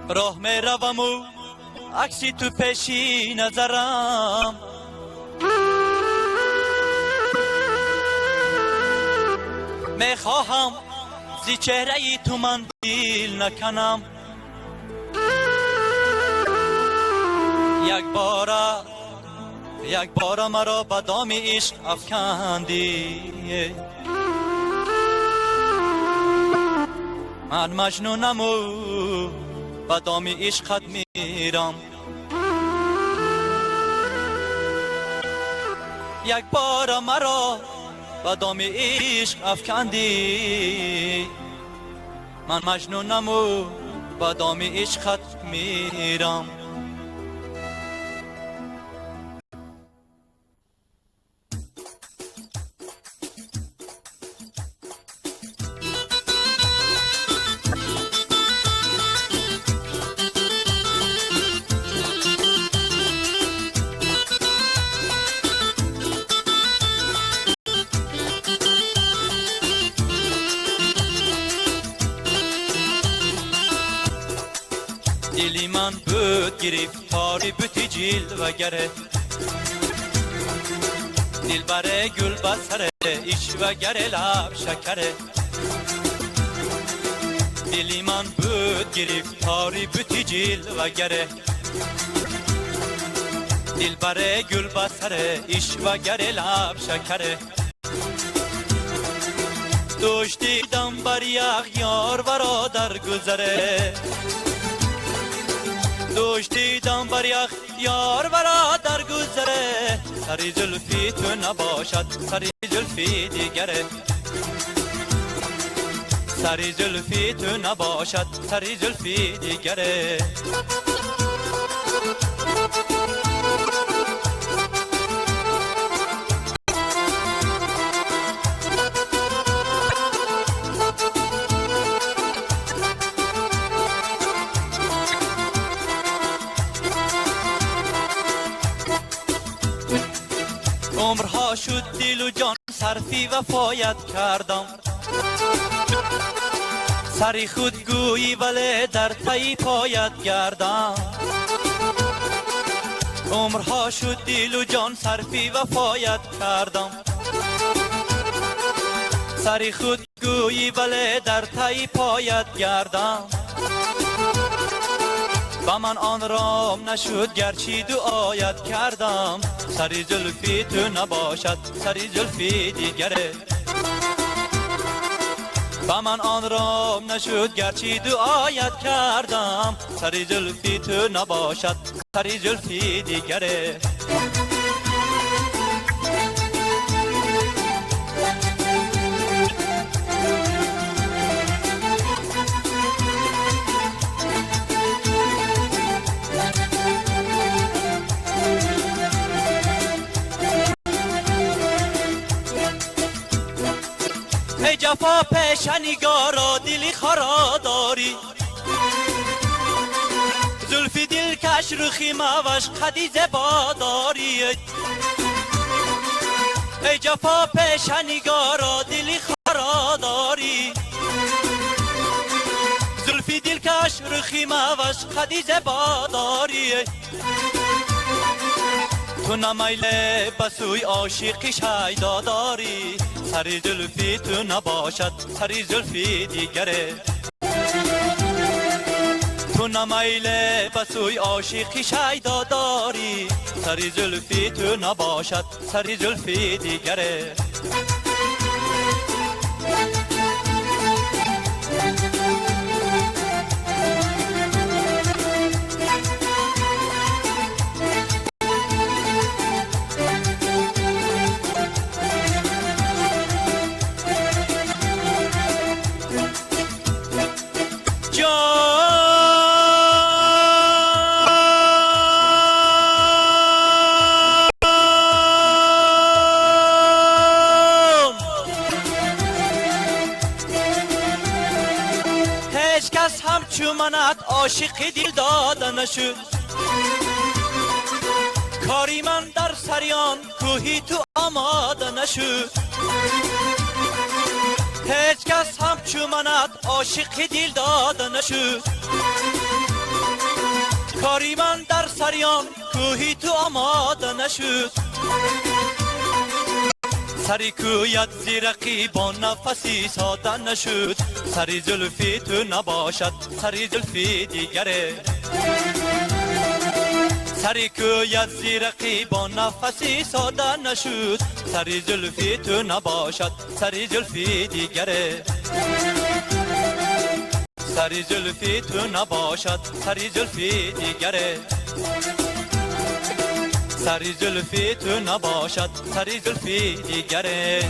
راه می روم و عکسی تو پیشی نظرم، می خواهم زی چهره ای تو من دیل نکنم. یک بار مرا به دام عشق افکندی، من مجنونم و به دام عشقت میرم. یک بار مرا به دام عشق افکندی، من مجنونم و به دام عشقت میرم. دلی من بود گرفتاری بوتی جلوه‌گره، دلبر گل بسره عشوه‌گره لب شکره. دلی من بود گرفتاری بوتی جلوه‌گره، دلبر گل بسره عشوه‌گره لب شکره. دوش دیدم بر یک یار برادر گذره، دوش دیدم بر یک یار برادر گذره. سری زلفی تو نباشد سری زلفی دیگره، سری زلفی تو نباشد سری زلفی دیگره. عمرها شد دل و جان صرفی وفایت کردم، سری خود گویی ولی در پی پایت گردم. عمرها شد دل و جان صرفی وفایت کردم، سری خود گویی ولی در پی پایت گردم. با من آن رام نشد گرچه دعایت کردم، سری زلفی تو نباشد سری زلفی دیگره. با من آن رام نشد گرچه دعایت کردم، سری زلفی تو نباشد سری زلفی دیگره. ای جفا پیش نگارا دلی خرا داری، زلفی دل کش رخی موش قدی زبا داری. ای جفا پیش نگارا دلی خرا داری، زلفی دل کش رخی موش قدی زبا داری. تو نمیله بسوی عاشقی شیدا داری، سری زلفی تو نباشد سری زلفی دیگره. تو نمیله بسوی عاشقی شیدا داری، سری زلفی تو نباشد سری زلفی دیگره. هیچ کس همچو منت عاشق دل داده نشد، کاری من در سریان کوهی تو آماده نشد. هیچ کس همچو منت عاشق دل داده نشد، کاری من در سریان کوهی تو آماده نشد سری کویت زیرقی با نفسی ساده نشد سری زلفی تو نباشد سری زلفی دیگره سری کویت زیرقی با نفسی ساده نشد سری زلفی تو نباشد سری زلفی دیگره سری زلفی تو نباشد سری زلفی دیگره سری زلفی تو نباشد سری زلفی دیگره